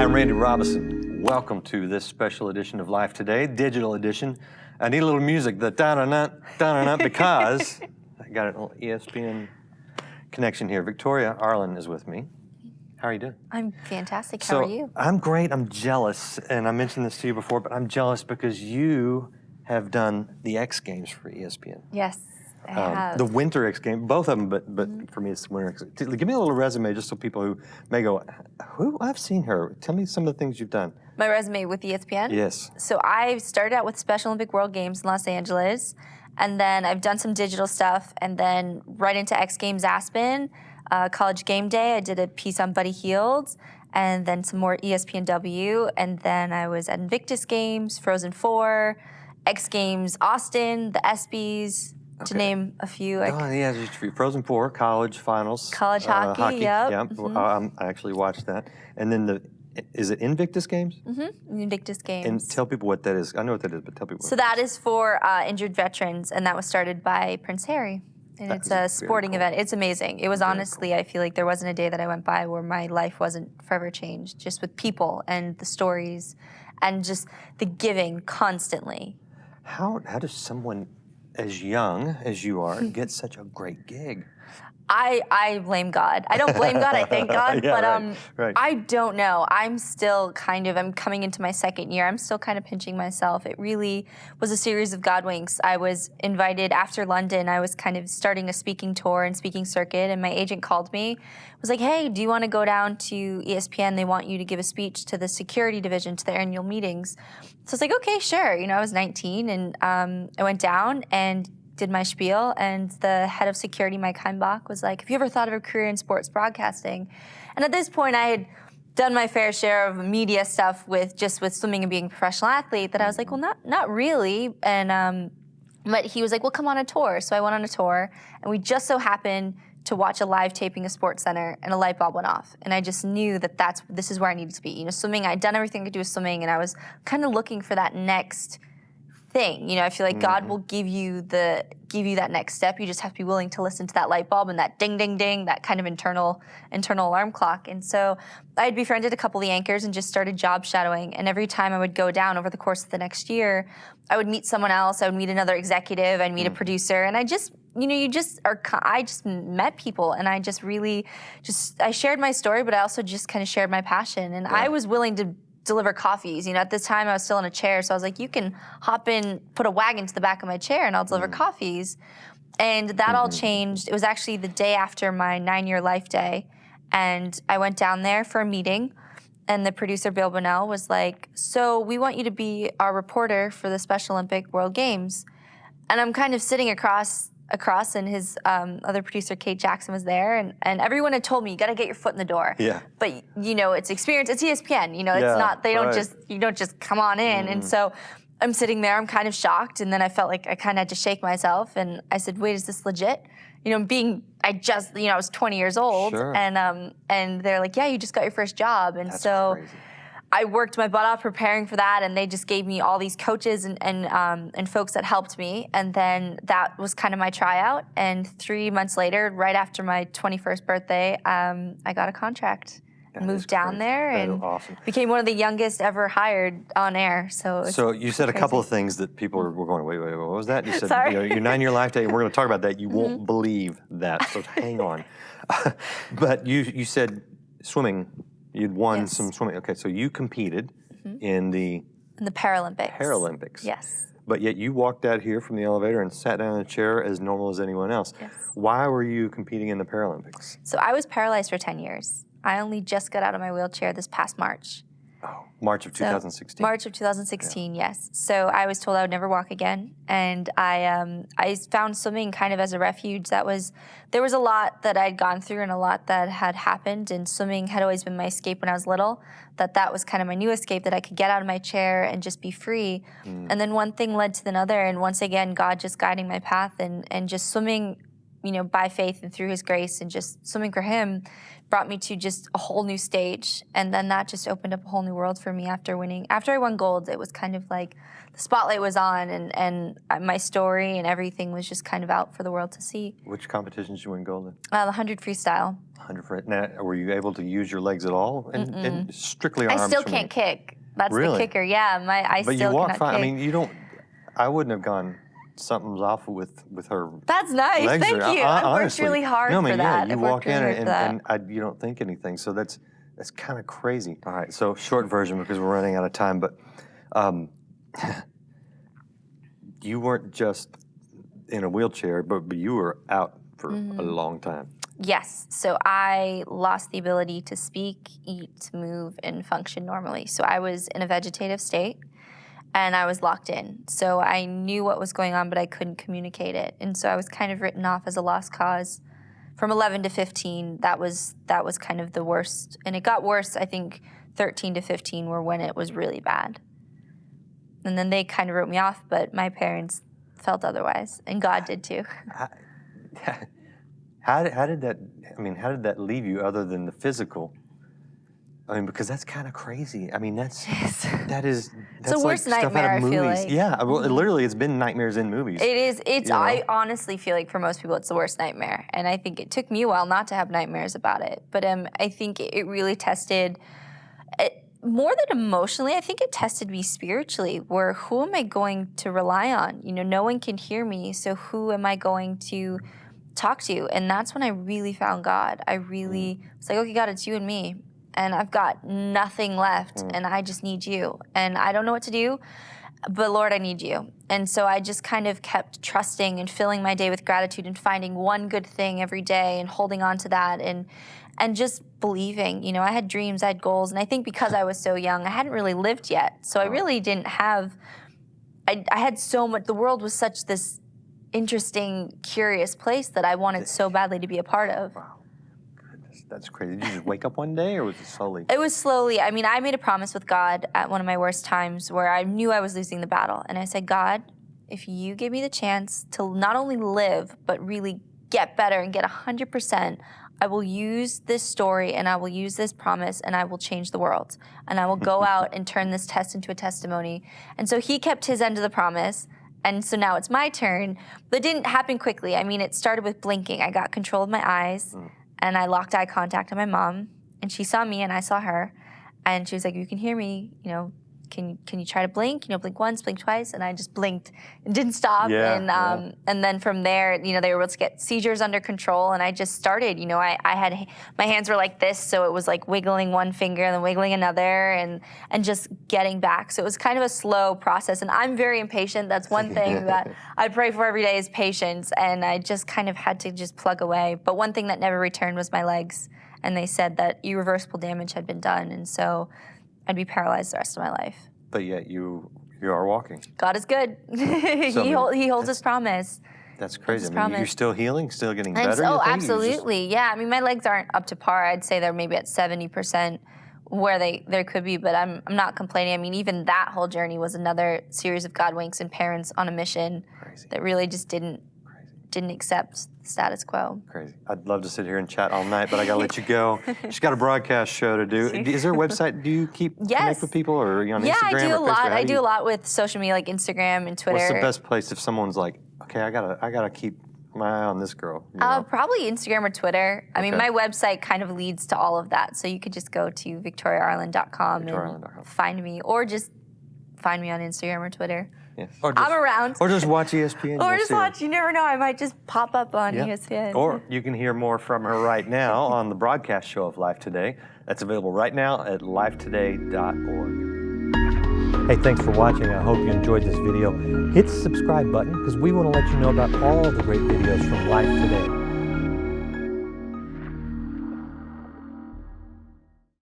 Hi, I'm Randy Robison. Welcome to this special edition of Life Today, digital edition. I need a little music, the da-da-da, because I got an little ESPN connection here. Victoria Arlen is with me. How are you doing? I'm fantastic. How are you? I'm great. I'm jealous, and I mentioned this to you before, but I'm jealous because you have done the X Games for ESPN. Yes, I have. The Winter X Games, both of them, but for me it's the Winter X Games. Give me a little resume just so people who may go, who? I've seen her. Tell me some of the things you've done. My resume with ESPN? Yes. So I started out with Special Olympic World Games in Los Angeles, and then I've done some digital stuff, and then right into X Games Aspen, College Game Day, I did a piece on Buddy Hield, and then some more ESPNW, and then I was at Invictus Games, Frozen 4, X Games Austin, the ESPYs, to name a few. Yeah, Frozen 4, college finals. College hockey, yep. Yeah, I actually watched that. And then is it Invictus Games? Mm-hmm, Invictus Games. And tell people what that is. I know what that is, but tell people. So that is for injured veterans, and that was started by Prince Harry. And it's a sporting event. It's amazing. It was honestly, I feel like there wasn't a day that I went by where my life wasn't forever changed, just with people and the stories and just the giving constantly. How does someone as young as you are get such a great gig? I blame God. I don't blame God, I thank God, yeah, but right. I don't know. I'm still I'm coming into my second year. I'm still kind of pinching myself. It really was a series of God winks. I was invited after London. I was kind of starting a speaking tour and speaking circuit, and my agent called me, was like, hey, do you want to go down to ESPN? They want you to give a speech to the security division, to their annual meetings. So I was like, okay, sure. You know, I was 19, and I went down and did my spiel, and the head of security, Mike Heimbach, was like, have you ever thought of a career in sports broadcasting? And at this point, I had done my fair share of media stuff with swimming and being a professional athlete, that I was like, well, not really. And but he was like, well, come on a tour. So I went on a tour, and we just so happened to watch a live taping of SportsCenter, and a light bulb went off. And I just knew that this is where I needed to be. You know, swimming, I'd done everything I could do with swimming, and I was kind of looking for that next thing. You know, I feel like God will give you that next step. You just have to be willing to listen to that light bulb and that ding, ding, ding, that kind of internal alarm clock. And so I had befriended a couple of the anchors and just started job shadowing. And every time I would go down over the course of the next year, I would meet someone else. I would meet another executive. I'd meet a producer. And I just met people, and I just really I shared my story, but I also just kind of shared my passion. And I was willing to deliver coffees. You know, at this time I was still in a chair, so I was like, you can hop in, put a wagon to the back of my chair, and I'll deliver coffees. And that all changed. It was actually the day after my 9-year life day, and I went down there for a meeting, and the producer, Bill Bonnell, was like, so we want you to be our reporter for the Special Olympic World Games. And I'm kind of sitting across, and his other producer, Kate Jackson, was there, and everyone had told me, you got to get your foot in the door. Yeah. But you know, it's experience. It's ESPN. You know, it's not. You don't just come on in. And so I'm sitting there. I'm kind of shocked, and then I felt like I kind of had to shake myself, and I said, wait, is this legit? You know, I was 20 years old, and they're like, yeah, you just got your first job, and That's so. Crazy. I worked my butt off preparing for that, and they just gave me all these coaches and folks that helped me. And then that was kind of my tryout. And 3 months later, right after my 21st birthday, I got a contract. Moved down there and became one of the youngest ever hired on air. So you said a couple of things that people were going, wait, what was that? You said, Sorry. You know, your 9-year life day, and we're going to talk about that. You won't believe that, so hang on. But you said swimming. You'd won some swimming. Okay, so you competed in the Paralympics. Paralympics. Yes. But yet you walked out here from the elevator and sat down in a chair as normal as anyone else. Yes. Why were you competing in the Paralympics? So I was paralyzed for 10 years. I only just got out of my wheelchair this past March. Oh, March of 2016. March of 2016, yes. So I was told I would never walk again, and I found swimming kind of as a refuge. There was a lot that I'd gone through and a lot that had happened, and swimming had always been my escape when I was little. That was kind of my new escape, that I could get out of my chair and just be free. And then one thing led to another, and once again, God just guiding my path, and just swimming by faith and through his grace and just swimming for him brought me to just a whole new stage. And then that just opened up a whole new world for me after winning. After I won gold, it was kind of like the spotlight was on and my story and everything was just kind of out for the world to see. Which competitions did you win gold in? The 100 freestyle. 100 free. Now, were you able to use your legs at all? And strictly arms? I still can't kick. That's Really? the kicker. Yeah, I But still you walk cannot fine. kick. I mean, you don't. I wouldn't have gone. Something's off with her. That's nice. Legs Thank are- you. I've worked honestly. really hard No, I mean, for that. Yeah, you I've worked walk really in hard for that. and you don't think anything. So that's kind of crazy. All right, so short version because we're running out of time, but you weren't just in a wheelchair, but you were out for a long time. Yes. So I lost the ability to speak, eat, move, and function normally. So I was in a vegetative state and I was locked in. So I knew what was going on, but I couldn't communicate it. And so I was kind of written off as a lost cause. From 11 to 15, that was kind of the worst. And it got worse, I think 13 to 15 were when it was really bad. And then they kind of wrote me off, but my parents felt otherwise, and God did too. How did that leave you other than the physical? I mean, because that's kind of crazy. I mean, that's the worst like stuff nightmare, out of I feel movies. like. Yeah, well, literally, it's been nightmares in movies. It is. It's. You know? I honestly feel like for most people, it's the worst nightmare, and I think it took me a while not to have nightmares about it. But I think it really tested. More than emotionally, I think it tested me spiritually. Where who am I going to rely on? No one can hear me, so who am I going to talk to? And that's when I really found God. I really was like, okay, God, it's you and me. And I've got nothing left, and I just need you. And I don't know what to do, but Lord, I need you. And so I just kind of kept trusting and filling my day with gratitude and finding one good thing every day and holding on to that and just believing. I had dreams, I had goals, and I think because I was so young, I hadn't really lived yet. So I really didn't have, I had so much, the world was such this interesting, curious place that I wanted so badly to be a part of. Wow. That's crazy. Did you just wake up one day, or was it slowly? It was slowly. I mean, I made a promise with God at one of my worst times where I knew I was losing the battle. And I said, God, if you give me the chance to not only live, but really get better and get 100%, I will use this story and I will use this promise and I will change the world. And I will go out and turn this test into a testimony. And so he kept his end of the promise. And so now it's my turn. But it didn't happen quickly. I mean, it started with blinking. I got control of my eyes. And I locked eye contact on my mom, and she saw me, and I saw her, and she was like, "You can hear me, can you try to blink? Blink once, blink twice." And I just blinked and didn't stop. Yeah, And then from there, they were able to get seizures under control, and I just started. I had my hands were like this, so it was like wiggling one finger and then wiggling another, and just getting back. So it was kind of a slow process, and I'm very impatient. That's one thing that I pray for every day is patience, and I just kind of had to just plug away. But one thing that never returned was my legs, and they said that irreversible damage had been done, and so I'd be paralyzed the rest of my life. But yet you are walking. God is good. He holds his promise. That's crazy. His I mean, you're promise. still healing, still getting better. Oh, you think? absolutely. Yeah. I mean, my legs aren't up to par. I'd say they're maybe at 70% where they could be, but I'm not complaining. I mean, even that whole journey was another series of God winks and parents on a mission that really just didn't accept the status quo. Crazy. I'd love to sit here and chat all night, but I gotta let you go. She's got a broadcast show to do. Is there a website? Do you connect with people, or are you on Instagram? Yeah, I do a or lot. Facebook? I do a lot with social media like Instagram and Twitter. What's the best place if someone's like, okay, I gotta keep my eye on this girl? Probably Instagram or Twitter. I mean, Okay. my website kind of leads to all of that, so you could just go to victoriaarlen.com and find me, or just find me on Instagram or Twitter. Yes. I'm around. Or just watch ESPN. Or you'll just see her. watch. You never know. I might just pop up on Yeah. ESPN. Or you can hear more from her right now on the broadcast show of Life Today. That's available right now at lifetoday.org. Hey, thanks for watching. I hope you enjoyed this video. Hit the subscribe button because we want to let you know about all the great videos from Life Today.